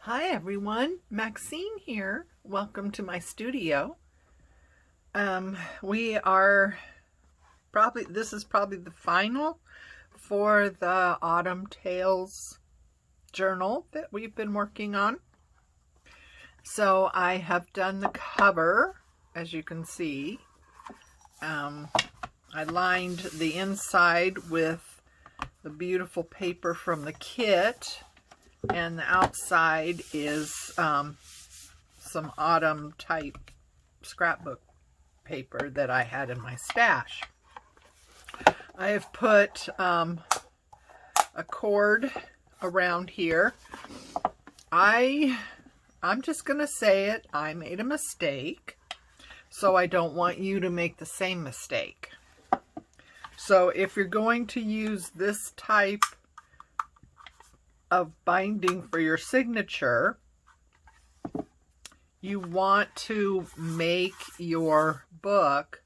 Hi everyone, Maxine here. Welcome to my studio. This is probably the final for the Autumn Tales journal that we've been working on. So I have done the cover, as you can see. I lined the inside with the beautiful paper from the kit, and the outside is some autumn type scrapbook paper that I had in my stash. I have put a cord around here. I'm just gonna say it, I made a mistake, so I don't want you to make the same mistake. So if you're going to use this type of binding for your signature, you want to make your book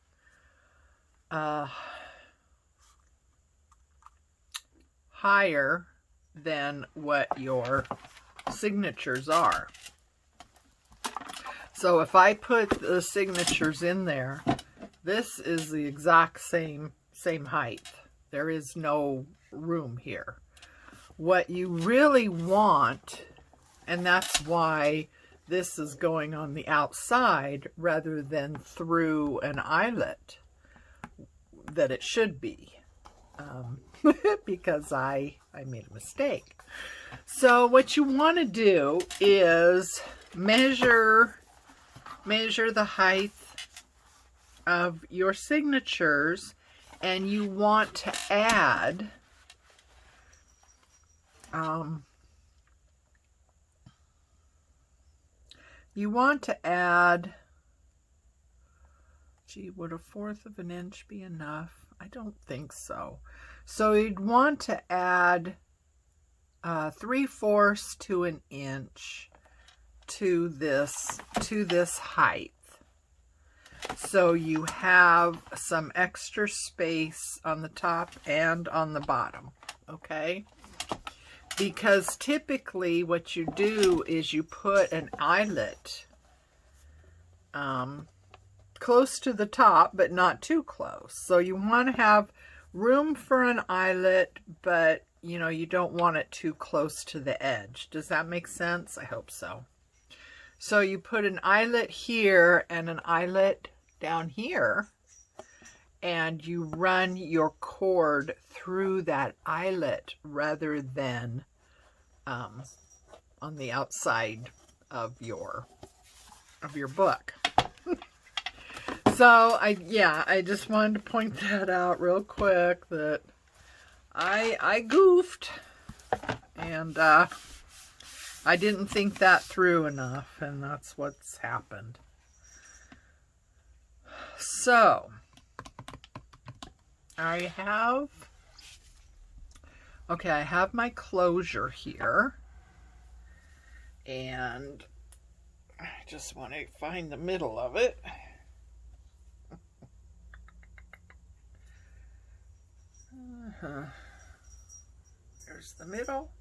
higher than what your signatures are. So if I put the signatures in there, this is the exact same height. There is no room here. What you really want, and that's why this is going on the outside rather than through an eyelet that it should be, because I made a mistake. So what you want to do is measure the height of your signatures, and you want to add gee, would 1/4 of an inch be enough? I don't think so. So you'd want to add 3/4 to an inch to this height. So you have some extra space on the top and on the bottom, okay? Because typically what you do is you put an eyelet close to the top, but not too close. So you want to have room for an eyelet, but you don't want it too close to the edge. Does that make sense? I hope so. So you put an eyelet here and an eyelet down here, and you run your cord through that eyelet rather than on the outside of your book. So I just wanted to point that out real quick, that I goofed, and I didn't think that through enough, and that's what's happened. So I have my closure here, and I just want to find the middle of it. There's the middle.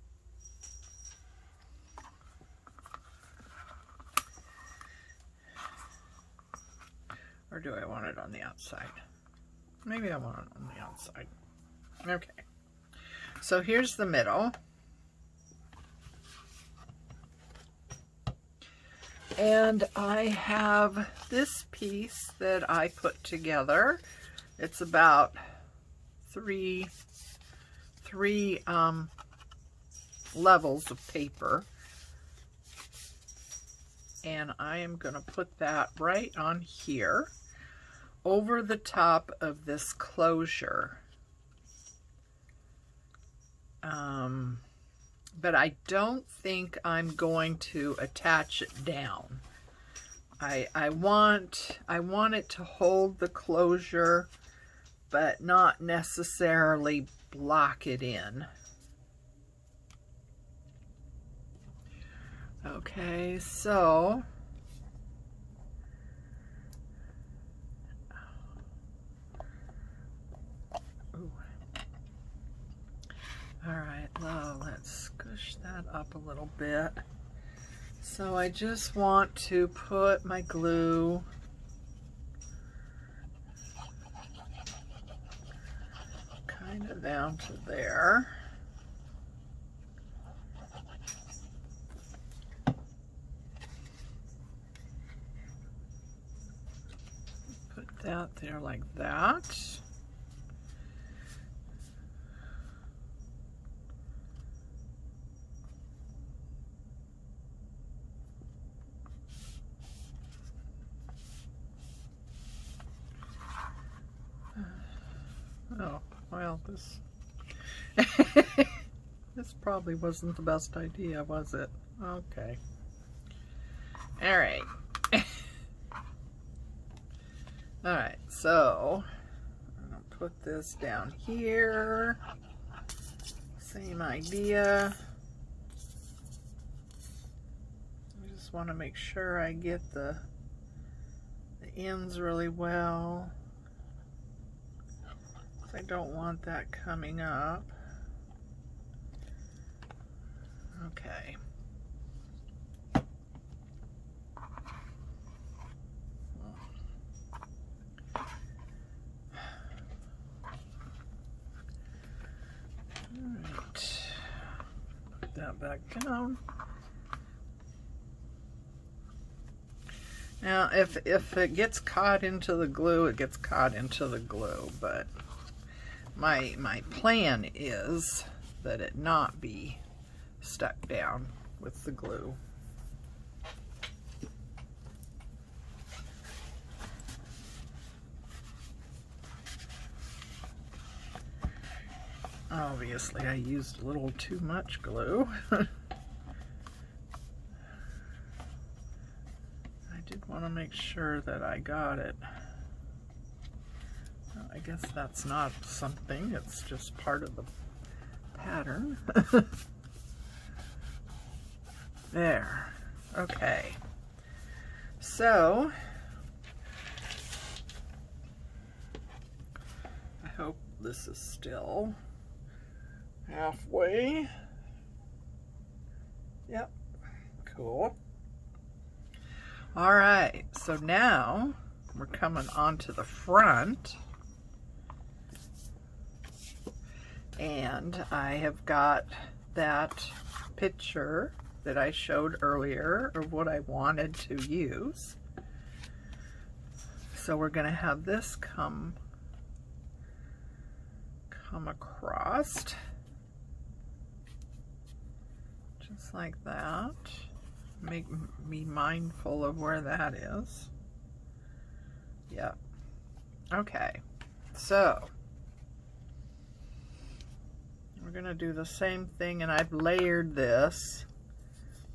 Or do I want it on the outside? Maybe I want it on the outside. Okay. So here's the middle. And I have this piece that I put together. It's about three levels of paper. And I am going to put that right on here over the top of this closure. But I don't think I'm going to attach it down. I want it to hold the closure, but not necessarily block it in. Okay, so all right, well, let's squish that up a little bit. So I just want to put my glue kind of down to there. Put that there like that. Oh, well, this this probably wasn't the best idea, was it? Okay. All right. All right, so I'm gonna put this down here. Same idea. I just want to make sure I get the ends really well. I don't want that coming up. Okay. Alright. Put that back down. Now, if it gets caught into the glue, it gets caught into the glue, but my plan is that it not be stuck down with the glue. Obviously, I used a little too much glue. I did want to make sure that I got it. Well, I guess that's not something, it's just part of the pattern. There. Okay. So, I hope this is still halfway. Yep. Cool. All right. So now we're coming onto the front. And I have got that picture that I showed earlier of what I wanted to use. So we're going to have this come across just like that. Make me mindful of where that is. Yep. Okay. So we're going to do the same thing, and I've layered this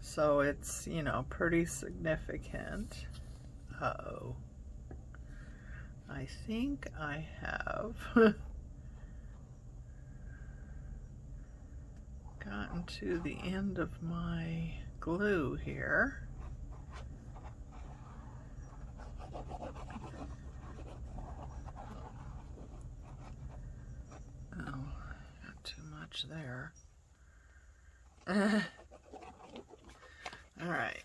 so it's, you know, pretty significant. Uh-oh. I think I have gotten to the end of my glue here. Oh, not too much there. All right.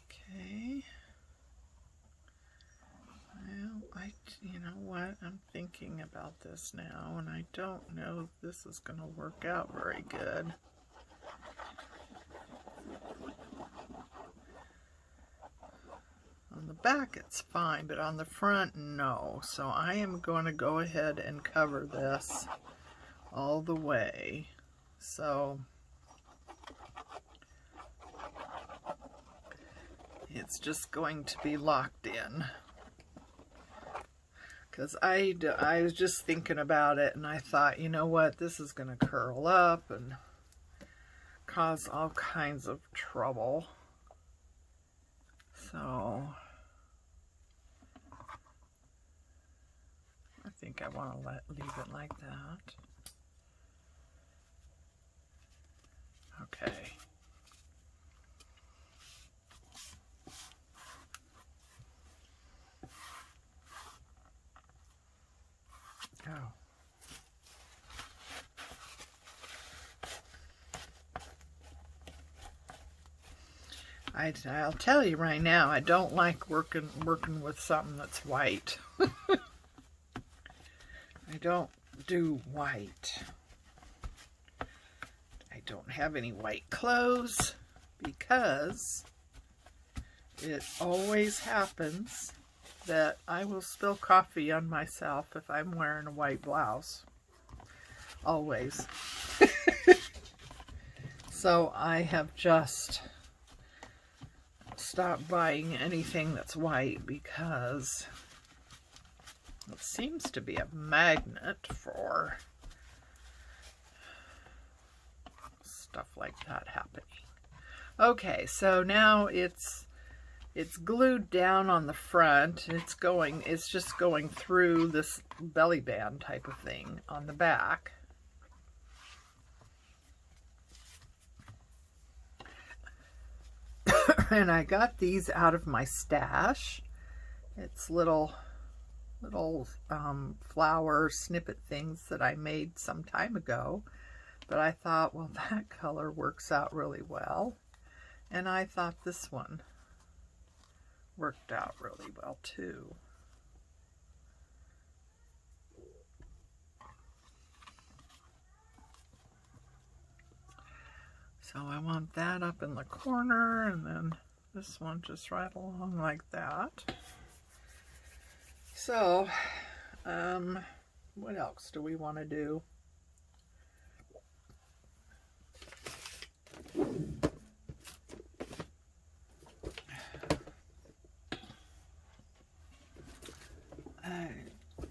Okay. Well, you know what? I'm thinking about this now, and I don't know if this is going to work out very good. On the back, it's fine, but on the front, no. So I am going to go ahead and cover this all the way. So it's just going to be locked in. Because I was just thinking about it, and I thought, you know what, this is going to curl up and cause all kinds of trouble. So I think I want to leave it like that. Okay. Oh. I'll tell you right now, I don't like working with something that's white. I don't do white. I don't have any white clothes because it always happens that I will spill coffee on myself if I'm wearing a white blouse. Always. So I have just stopped buying anything that's white because it seems to be a magnet for stuff like that happening. Okay, so now it's glued down on the front. It's just going through this belly band type of thing on the back. And I got these out of my stash. It's little flower snippet things that I made some time ago. But I thought, well, that color works out really well. And I thought this one worked out really well too. So I want that up in the corner, and then this one just right along like that. So, what else do we want to do? I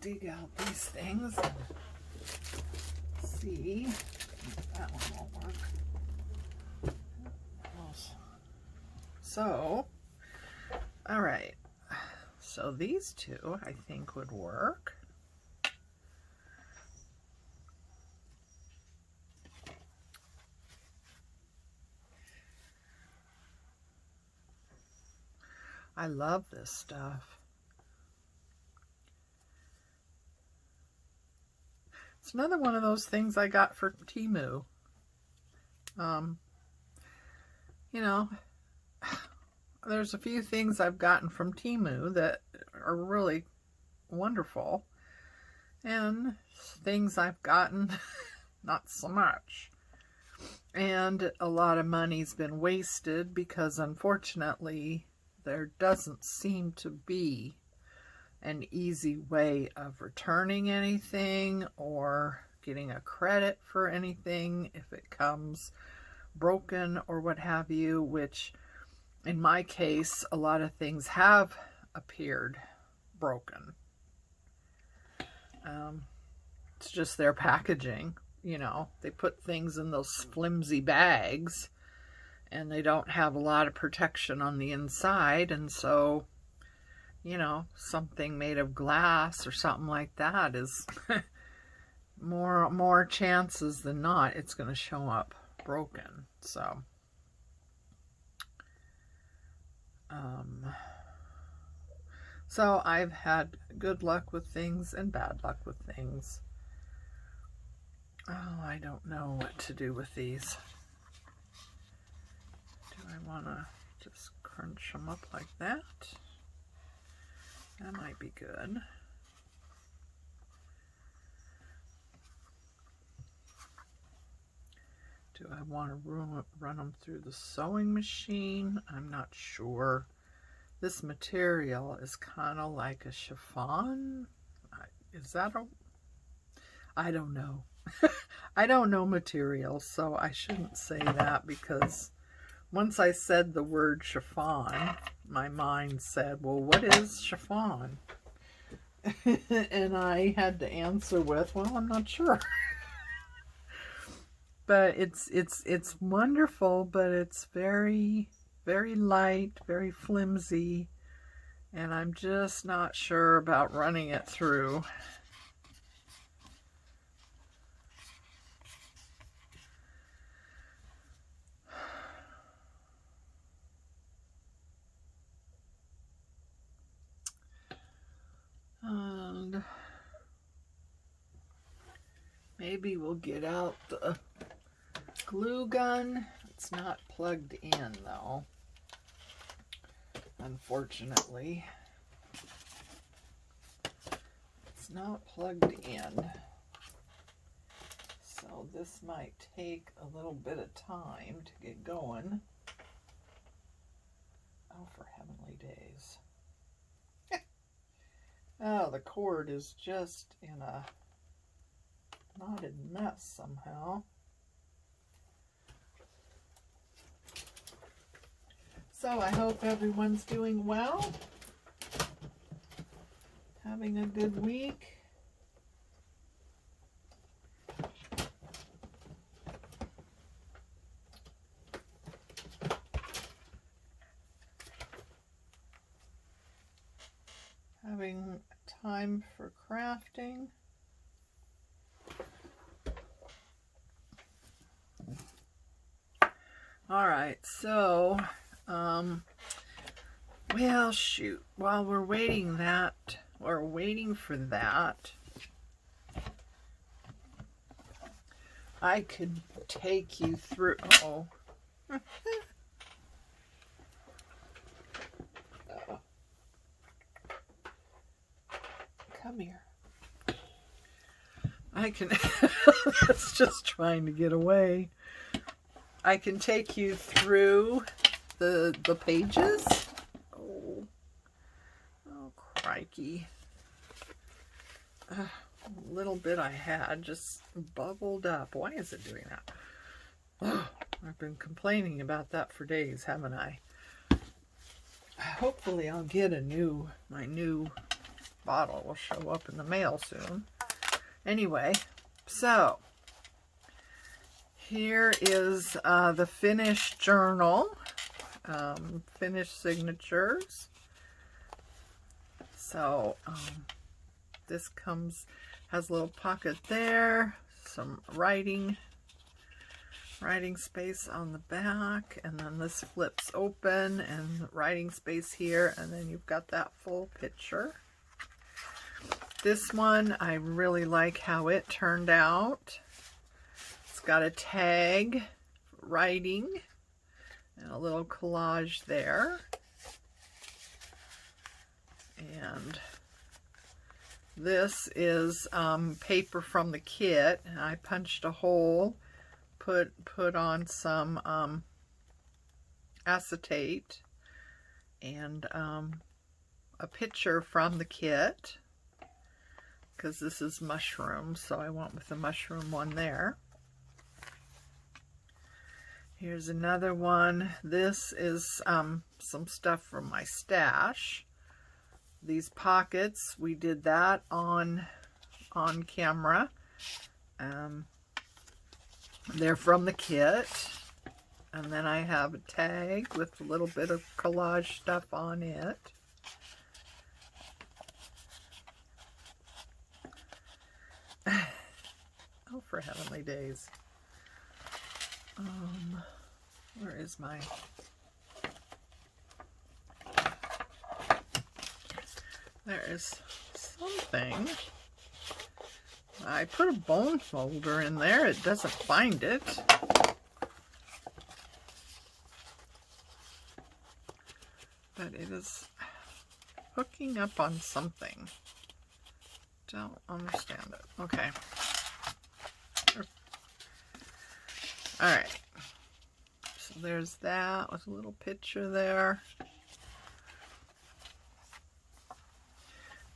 dig out these things and see if that one won't work. So, all right. So these two I think would work. I love this stuff. It's another one of those things I got for Temu. You know, there's a few things I've gotten from Temu that are really wonderful, and things I've gotten not so much. And a lot of money's been wasted because unfortunately there doesn't seem to be an easy way of returning anything or getting a credit for anything if it comes broken or what have you, which in my case a lot of things have appeared broken. It's just their packaging, you know, they put things in those flimsy bags and they don't have a lot of protection on the inside, and so, you know, something made of glass or something like that is more chances than not it's going to show up broken. So I've had good luck with things and bad luck with things. Oh, I don't know what to do with these. Do I want to just crunch them up like that? That might be good. Do I want to run them through the sewing machine? I'm not sure. This material is kind of like a chiffon. Is that a... I don't know. I don't know materials, so I shouldn't say that, because once I said the word chiffon, my mind said, well, what is chiffon? And I had to answer with, well, I'm not sure. But it's wonderful, but it's very, very light, very flimsy, and I'm just not sure about running it through. And maybe we'll get out the glue gun. It's not plugged in though. unfortunately. It's not plugged in. So this might take a little bit of time to get going. Oh, for heavenly days. Oh, the cord is just in a knotted mess somehow. So I hope everyone's doing well, having a good week. Having time for crafting. All right, so well, shoot, while we're waiting for that, I could take you through, oh. Come here. I can, it's just trying to get away. I can take you through the pages. Oh, crikey. A little bit I had just bubbled up. Why is it doing that? Oh, I've been complaining about that for days, haven't I? Hopefully I'll get my new bottle will show up in the mail soon. Anyway, so here is the finished journal, finished signatures. So this has a little pocket there, some writing space on the back, and then this flips open and writing space here, and then you've got that full picture. This one, I really like how it turned out. It's got a tag, writing, and a little collage there. And this is paper from the kit. And I punched a hole, put on some acetate, and a picture from the kit, because this is mushrooms, so I went with the mushroom one there. Here's another one. This is some stuff from my stash. These pockets, we did that on camera. They're from the kit. And then I have a tag with a little bit of collage stuff on it. Oh, for heavenly days. Where is my... There is something. I put a bone folder in there. It doesn't find it. But it is hooking up on something. Don't understand it. Okay. Alright. So there's that with a little picture there.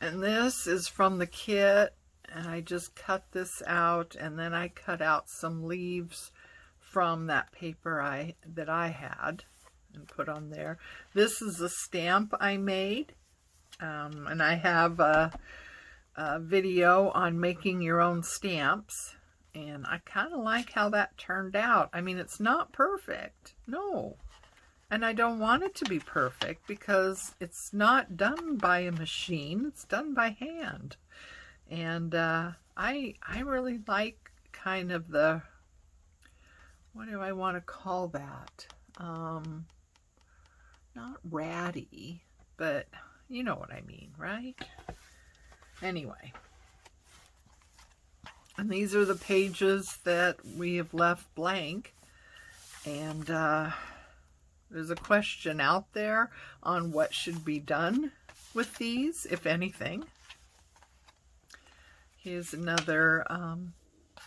And this is from the kit, and I just cut this out, and then I cut out some leaves from that paper that I had and put on there. This is a stamp I made, and I have a video on making your own stamps, and I kind of like how that turned out. I mean, it's not perfect, no. And I don't want it to be perfect because it's not done by a machine. It's done by hand. And I really like kind of the, what do I want to call that? Not ratty, but you know what I mean, right? Anyway. And these are the pages that we have left blank. And there's a question out there on what should be done with these, if anything. Here's another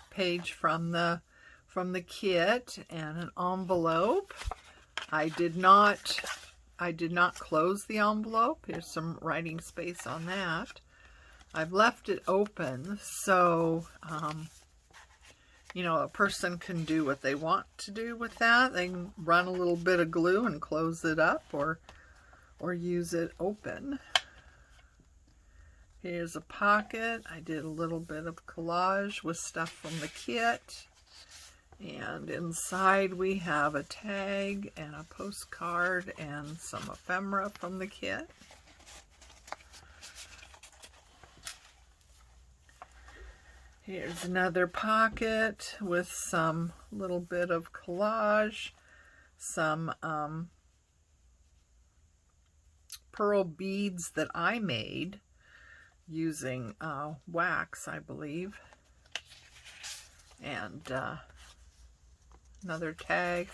page from the kit and an envelope. I did not close the envelope. Here's some writing space on that. I've left it open so you know, a person can do what they want to do with that. They can run a little bit of glue and close it up, or use it open. Here's a pocket. I did a little bit of collage with stuff from the kit. And inside we have a tag and a postcard and some ephemera from the kit. Here's another pocket with some little bit of collage, some pearl beads that I made using wax, I believe, and another tag.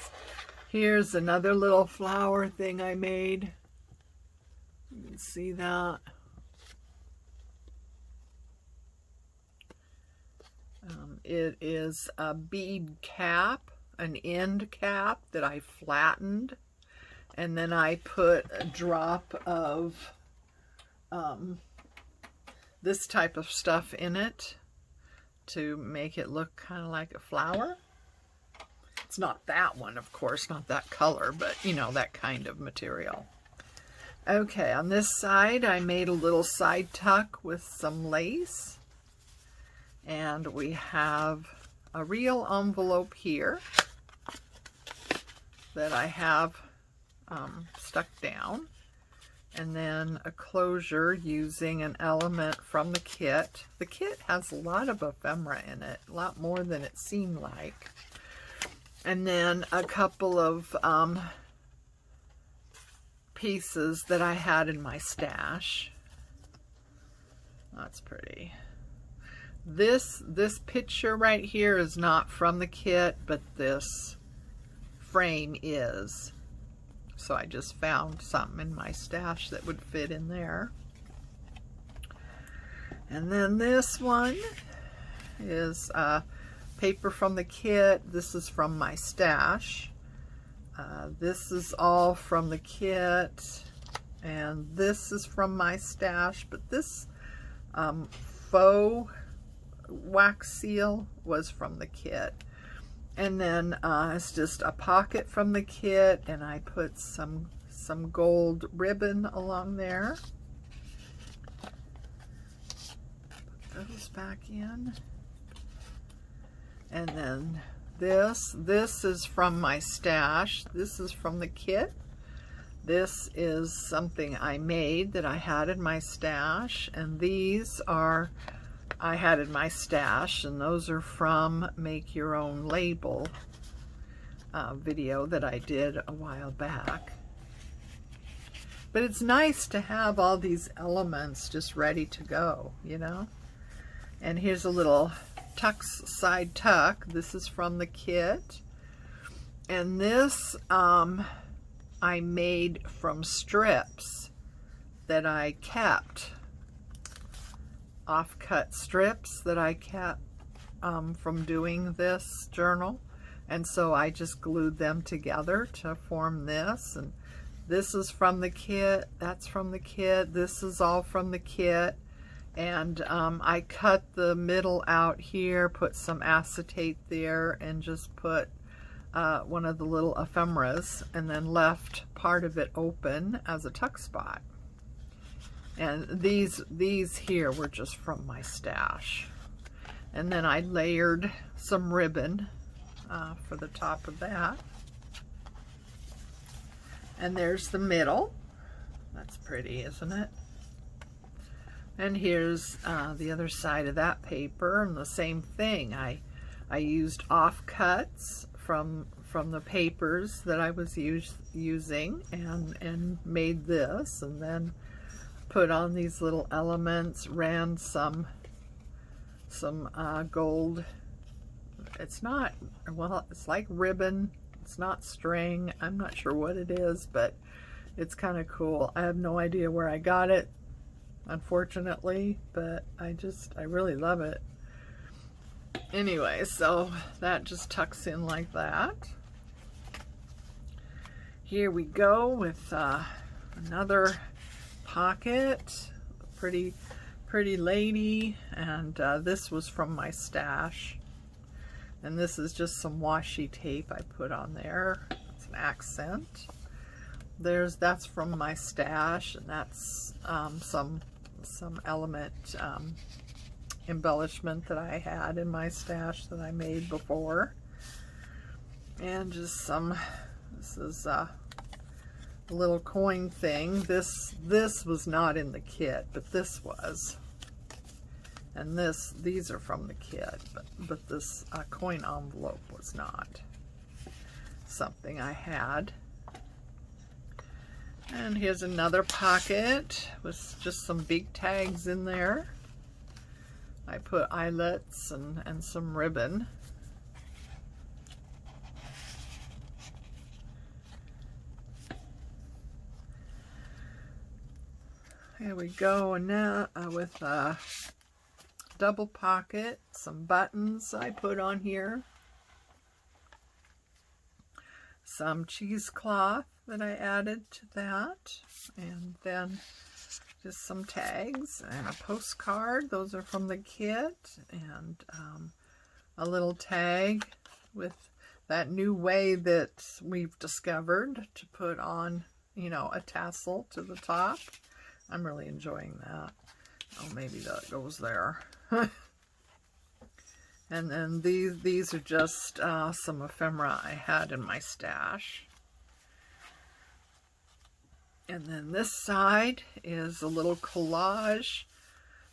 Here's another little flower thing I made. You can see that. It is a bead cap, an end cap that I flattened, and then I put a drop of this type of stuff in it to make it look kind of like a flower. It's not that one, of course, not that color, but you know, that kind of material. Okay, on this side I made a little side tuck with some lace. And we have a real envelope here that I have stuck down. And then a closure using an element from the kit. The kit has a lot of ephemera in it, a lot more than it seemed like. And then a couple of pieces that I had in my stash. That's pretty. This picture right here is not from the kit, but this frame is. So I just found something in my stash that would fit in there. And then this one is paper from the kit. This is from my stash. This is all from the kit. And this is from my stash. But this faux wax seal was from the kit. And then it's just a pocket from the kit, and I put some gold ribbon along there. Put those back in. And then this is from my stash. This is from the kit. This is something I made that I had in my stash, and these are I had in my stash, and those are from Make Your Own Label video that I did a while back. But it's nice to have all these elements just ready to go, you know. And here's a little side tuck. This is from the kit. And this I made from strips that I kept. Offcut strips that I kept from doing this journal, and so I just glued them together to form this. And this is from the kit, that's from the kit, this is all from the kit. And I cut the middle out here, put some acetate there, and just put one of the little ephemeras, and then left part of it open as a tuck spot. And these here were just from my stash. And then I layered some ribbon for the top of that. And there's the middle. That's pretty, isn't it? And here's the other side of that paper, and the same thing. I used offcuts from the papers that I was using and made this, and then put on these little elements, ran some gold. It's not, well, it's like ribbon It's not string. I'm not sure what it is, but it's kind of cool. I have no idea where I got it, unfortunately, but I really love it. Anyway, so that just tucks in like that. Here we go with another pocket, pretty lady, and this was from my stash, and this is just some washi tape I put on there. It's an accent. That's from my stash, and that's some element embellishment that I had in my stash that I made before, and just this is a little coin thing. This was not in the kit, but this was, and these are from the kit, but this coin envelope was not something I had. And here's another pocket with just some big tags in there. I put eyelets and some ribbon. Here we go, and now with a double pocket, some buttons I put on here, some cheesecloth that I added to that, and then just some tags and a postcard. Those are from the kit, and a little tag with that new way that we've discovered to put on, you know, a tassel to the top. I'm really enjoying that. Oh, maybe that goes there. And then these are just some ephemera I had in my stash. And then this side is a little collage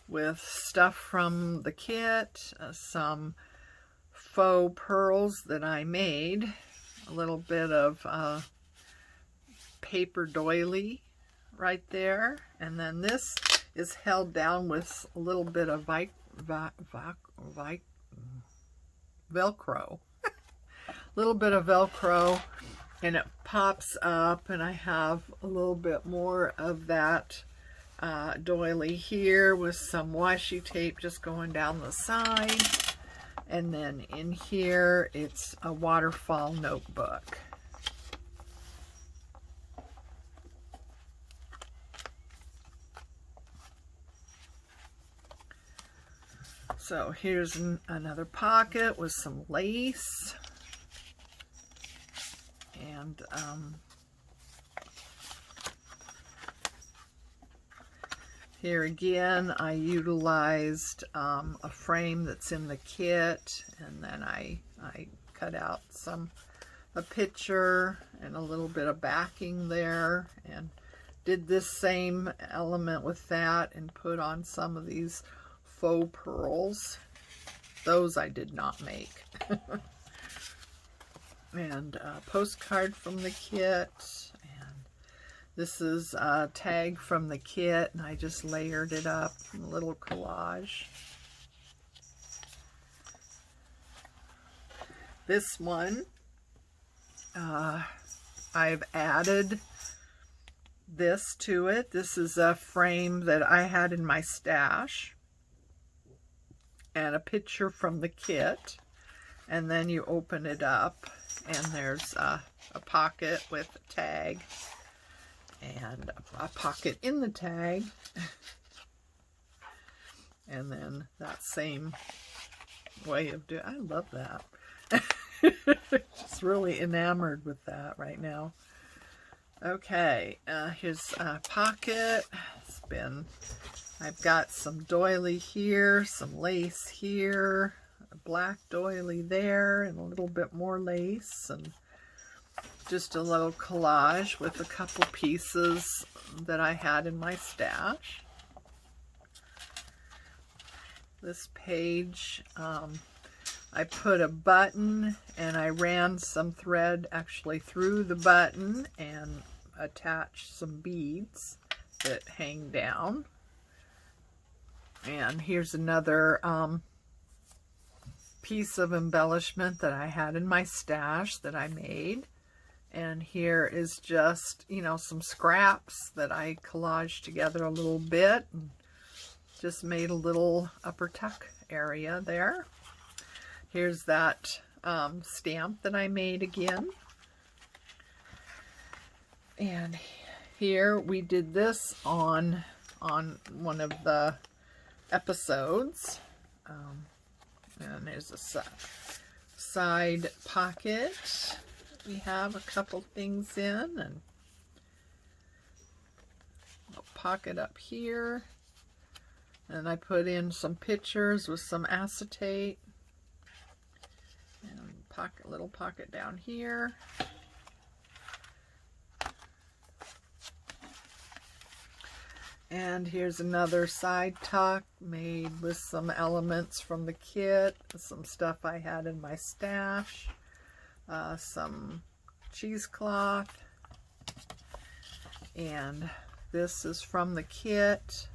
with stuff from the kit, some faux pearls that I made, a little bit of paper doily right there, and then this is held down with a little bit of Velcro. Little bit of Velcro, and it pops up, and I have a little bit more of that doily here with some washi tape just going down the side, and then in here it's a waterfall notebook. So here's another pocket with some lace, and here again I utilized a frame that's in the kit, and then I cut out a picture and a little bit of backing there, and did this same element with that and put on some of these faux pearls. Those I did not make. And a postcard from the kit, and this is a tag from the kit, and I just layered it up in a little collage. This one, I've added this to it. This is a frame that I had in my stash, and a picture from the kit, and then you open it up, and there's a pocket with a tag, and a pocket in the tag, and then that same way of doing. I love that. Just really enamored with that right now. Okay, here's a pocket. I've got some doily here, some lace here, a black doily there, and a little bit more lace, and just a little collage with a couple pieces that I had in my stash. This page, I put a button, and I ran some thread actually through the button and attached some beads that hang down. And here's another piece of embellishment that I had in my stash that I made. And here is just, you know, some scraps that I collaged together a little bit and just made a little upper tuck area there. Here's that stamp that I made again. And here we did this on one of the episodes. And there's a side pocket. We have a couple things in, and a pocket up here. And I put in some pictures with some acetate. And little pocket down here. And here's another side tuck made with some elements from the kit, some stuff I had in my stash, some cheesecloth, and this is from the kit.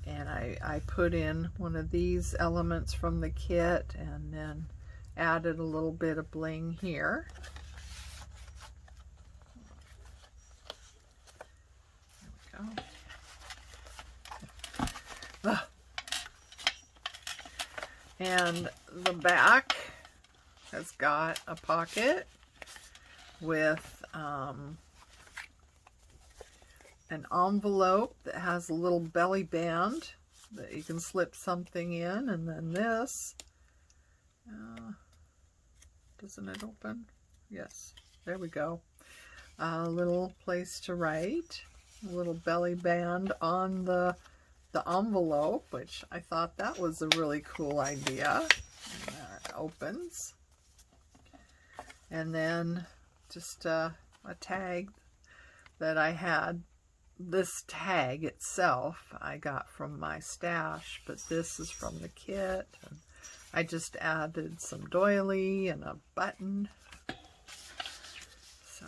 And I put in one of these elements from the kit and then added a little bit of bling here. There we go. And the back has got a pocket with an envelope that has a little belly band that you can slip something in, and then this, doesn't it open? Yes, there we go. A little place to write, a little belly band on the envelope, which I thought that was a really cool idea. And there it opens. And then just a tag that I had. This tag itself I got from my stash, but this is from the kit. And I just added some doily and a button. So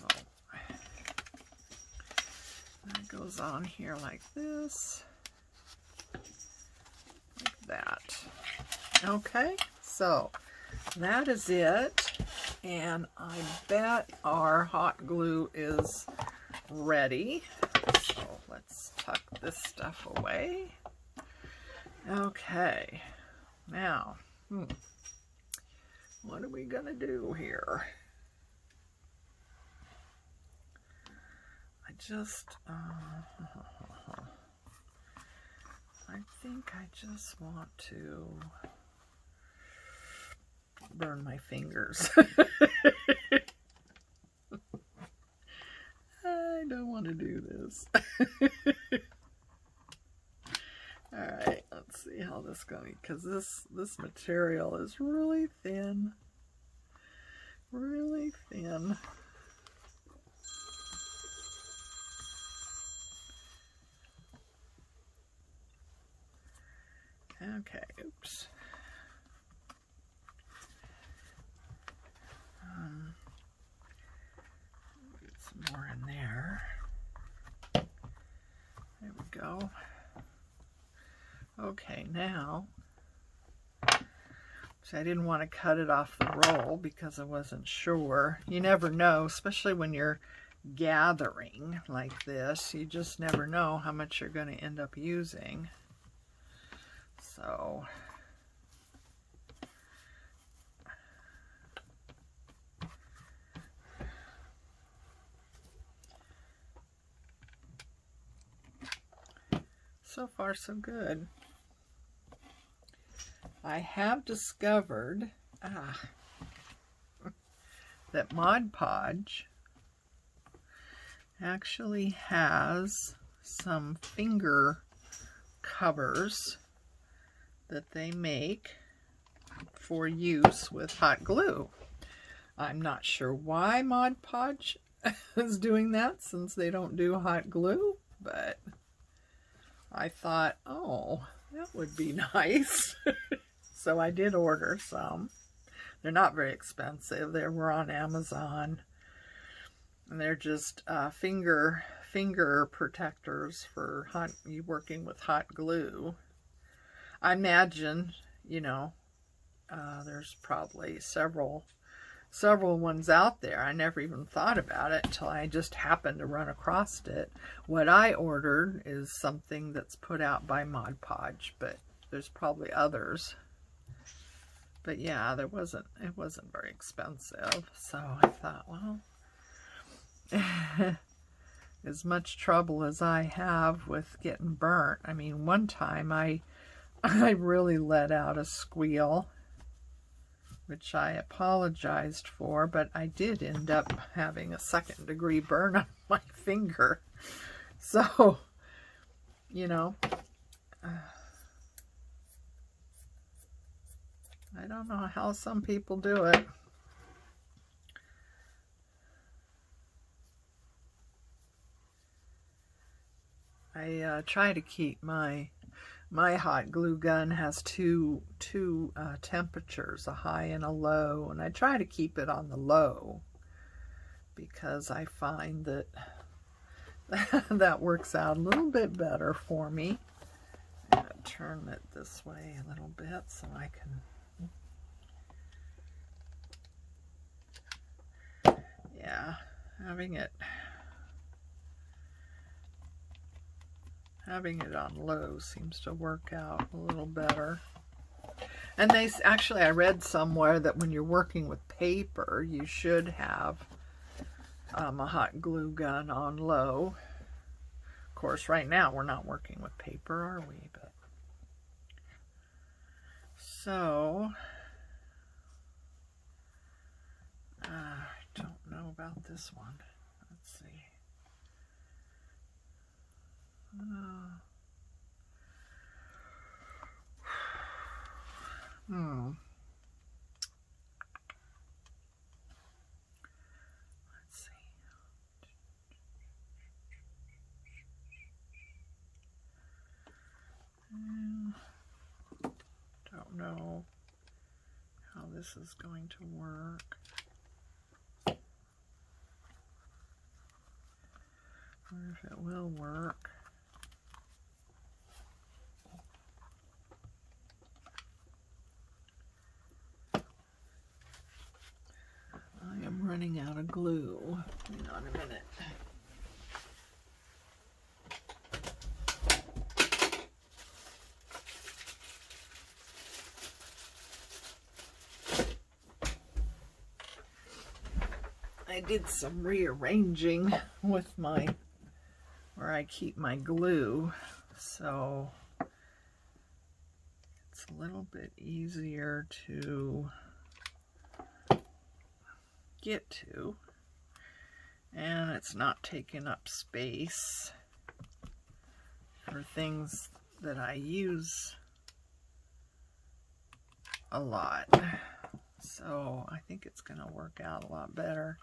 that goes on here like this. That. Okay, so that is it, and I bet our hot glue is ready. So let's tuck this stuff away. Okay, now what are we gonna do here? I think I just want to burn my fingers. I don't want to do this. Alright, let's see how this goes, because this material is really thin. Really thin. Okay, oops. Get some more in there. There we go. Okay, now, so I didn't want to cut it off the roll because I wasn't sure. You never know, especially when you're gathering like this. You just never know how much you're going to end up using. So far so good. I have discovered that Mod Podge actually has some finger covers that they make for use with hot glue. I'm not sure why Mod Podge is doing that, since they don't do hot glue, but I thought, oh, that would be nice. So I did order some. They're not very expensive. They were on Amazon. And they're just finger protectors for you working with hot glue. I imagine, you know, There's probably several ones out there. I never even thought about it until I just happened to run across it. What I ordered is something that's put out by Mod Podge, but there's probably others. But yeah, it wasn't very expensive. So I thought, well, as much trouble as I have with getting burnt. I mean, one time I really let out a squeal, which I apologized for, but I did end up having a 2nd-degree burn on my finger. So, you know, I don't know how some people do it. I try to keep my hot glue gun has two temperatures, a high and a low, and I try to keep it on the low because I find that that works out a little bit better for me. I'm going to turn it this way a little bit so I can, yeah, having it on low seems to work out a little better. And actually, I read somewhere that when you're working with paper, you should have a hot glue gun on low. Of course, right now we're not working with paper, are we? But so I don't know about this one. Let's see. Let's see. Don't know how this is going to work. Or if it will work. I am running out of glue. Hang on a minute. I did some rearranging with where I keep my glue, so it's a little bit easier to get to, and it's not taking up space for things that I use a lot. So I think it's going to work out a lot better.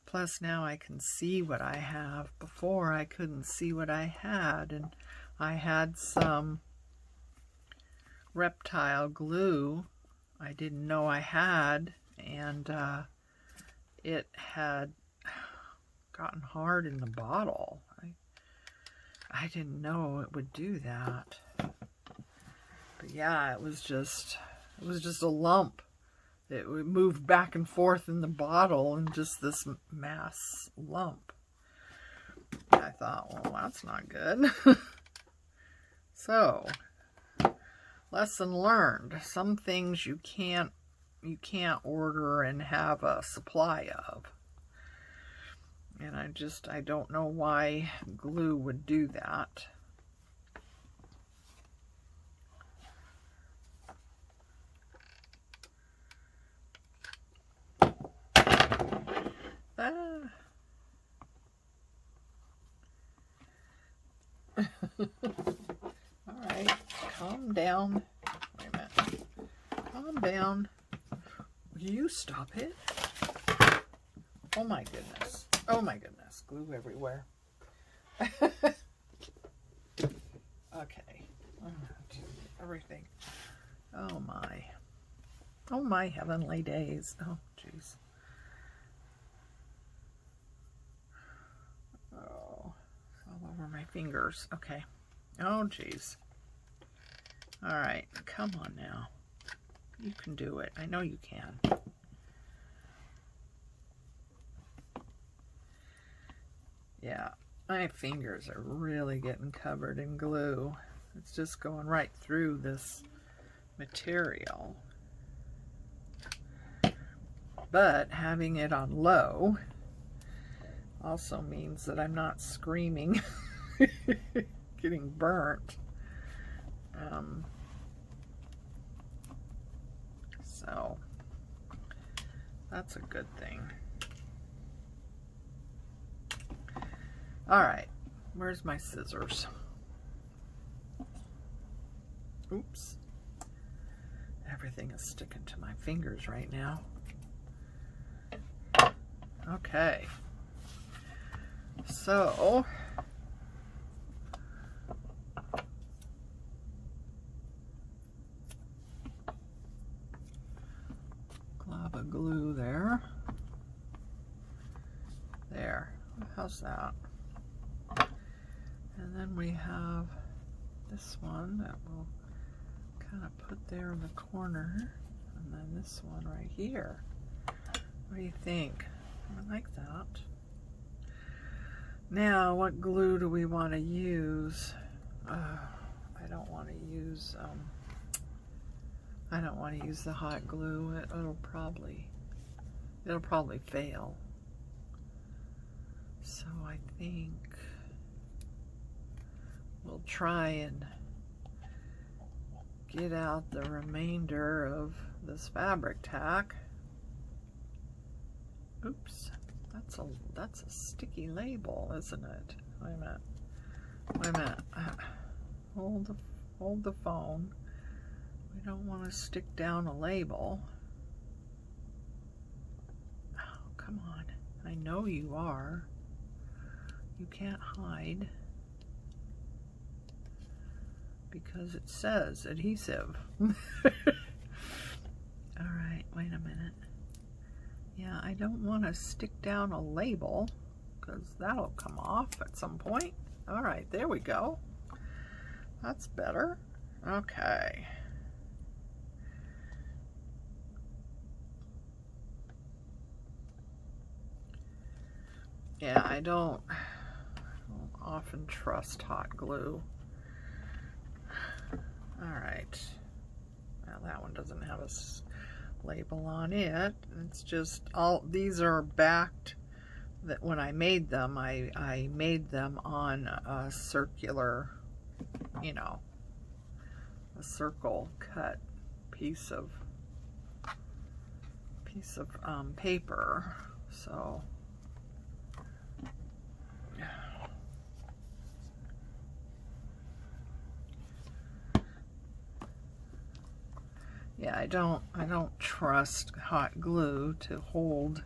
Plus now I can see what I have. Before I couldn't see what I had, and I had some reptile glue I didn't know I had, and it had gotten hard in the bottle. I didn't know it would do that. But yeah, it was just a lump. It moved back and forth in the bottle and just this mass lump. I thought, well, that's not good. So, lesson learned. Some things you can't order and have a supply of. And I don't know why glue would do that. All right, calm down. Wait a minute. Calm down. Will you stop it? Oh my goodness. Oh my goodness. Glue everywhere. Okay. Everything. Oh my. Oh my heavenly days. Oh jeez. Oh, it's all over my fingers. Okay. Oh jeez. All right. Come on now. You can do it. I know you can. Yeah, my fingers are really getting covered in glue. It's just going right through this material. But having it on low also means that I'm not screaming, getting burnt. So that's a good thing. All right, where's my scissors? Oops. Everything is sticking to my fingers right now. Okay. So, glob of glue there. There. How's that? And then we have this one that we'll kind of put there in the corner. And then this one right here. What do you think? I like that. Now, what glue do we want to use? I don't want to use the hot glue. It'll probably fail. So I think we'll try and get out the remainder of this fabric tack. Oops, that's a sticky label, isn't it? Wait a minute. Hold the phone. We don't want to stick down a label. Oh, come on. I know you are. You can't hide. Because it says adhesive. Alright, wait a minute. Yeah, I don't want to stick down a label because that'll come off at some point. Alright, there we go. That's better. Okay. Yeah, I don't often trust hot glue. Alright. Well, that one doesn't have a label on it. It's just all these are backed. That when I made them, I made them on a circular, you know, a circle cut piece of paper. So yeah, I don't trust hot glue to hold,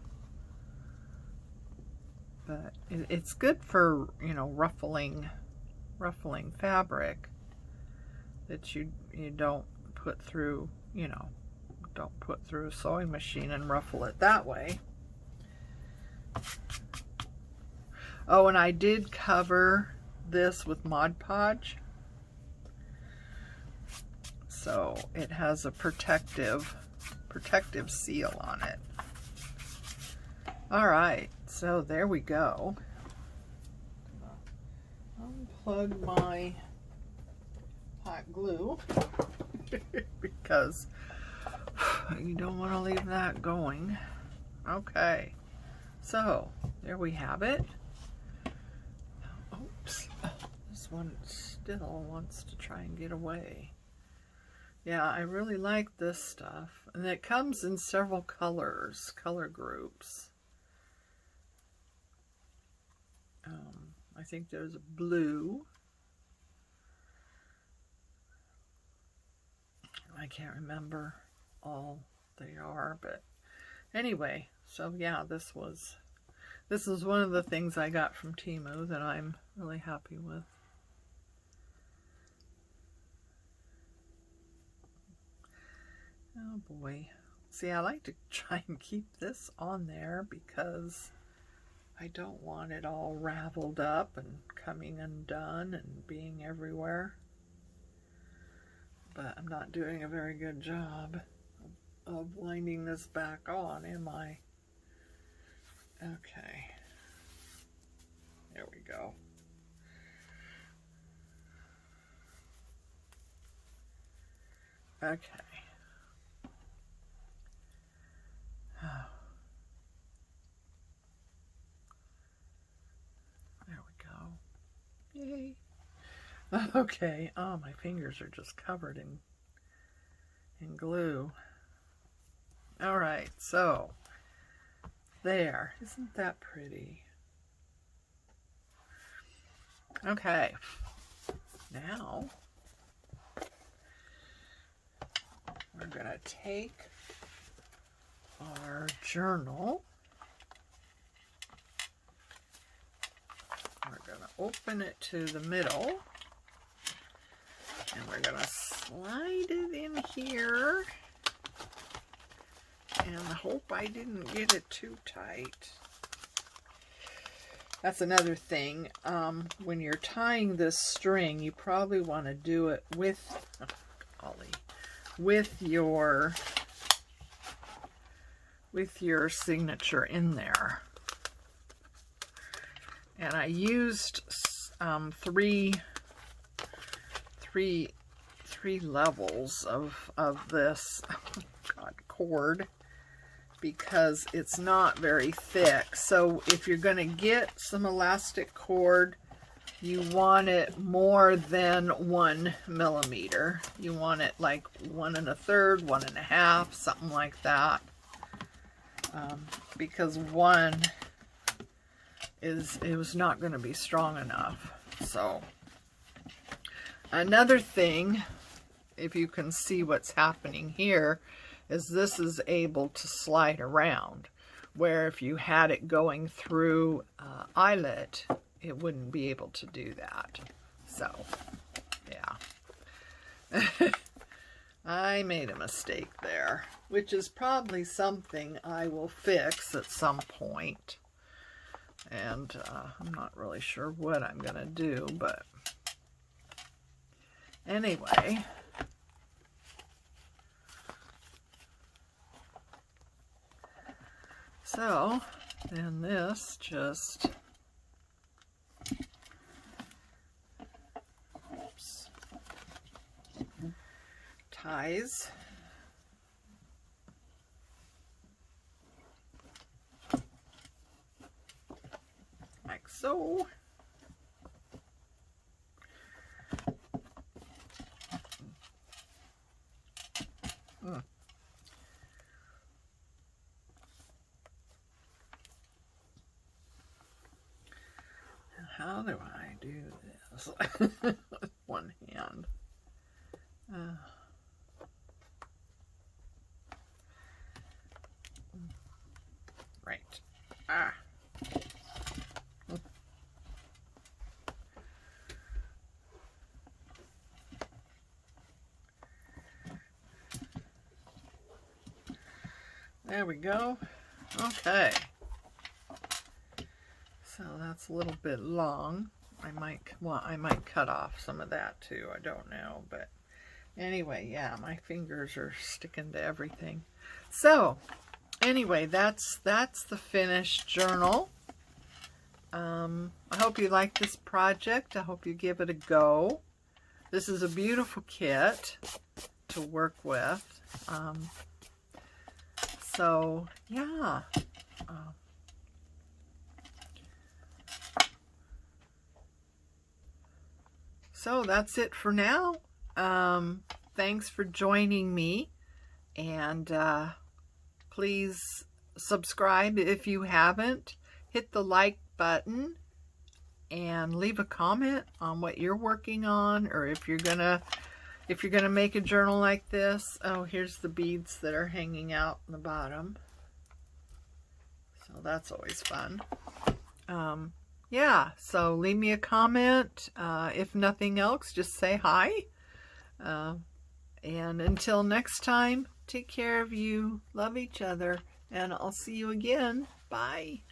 but it's good for, you know, ruffling fabric that you don't put through, you know, don't put through a sewing machine and ruffle it that way. Oh, and I did cover this with Mod Podge. So it has a protective seal on it. All right, so there we go. Unplug my hot glue because you don't want to leave that going. Okay, so there we have it. Oops, this one still wants to try and get away. Yeah, I really like this stuff. And it comes in several colors, color groups. I think there's a blue. I can't remember all they are, but anyway, so yeah, this is one of the things I got from Temu that I'm really happy with. Oh boy. See, I like to try and keep this on there because I don't want it all raveled up and coming undone and being everywhere. But I'm not doing a very good job of of winding this back on, am I? Okay. There we go. Okay. There we go. Yay. Okay. Oh, my fingers are just covered in glue. All right. So, there. Isn't that pretty? Okay. Now, we're going to take our journal. We're going to open it to the middle. And we're going to slide it in here. And I hope I didn't get it too tight. That's another thing. When you're tying this string, you probably want to do it with, oh, golly, with your signature in there. And I used three levels of this cord, because it's not very thick. So if you're going to get some elastic cord, you want it more than 1 millimeter. You want it like 1 1/3, 1 1/2, something like that. Because one it was not going to be strong enough. So another thing, if you can see what's happening here, is this is able to slide around, where if you had it going through eyelet, it wouldn't be able to do that. So, yeah. I made a mistake there, which is probably something I will fix at some point. And I'm not really sure what I'm going to do, but anyway. So, then this just, oops, ties. Like so. How do I do this with one hand? Right. Ah. There we go. Okay. So that's a little bit long. I might cut off some of that too. I don't know, but anyway, yeah, my fingers are sticking to everything. So anyway, that's the finished journal. I hope you like this project. I hope you give it a go. This is a beautiful kit to work with. So yeah. So that's it for now. Thanks for joining me, and please subscribe if you haven't. Hit the like button and leave a comment on what you're working on, or if you're gonna make a journal like this. Oh, here's the beads that are hanging out in the bottom. So that's always fun. Yeah, so leave me a comment. If nothing else, just say hi. And until next time, take care of you, love each other, and I'll see you again. Bye.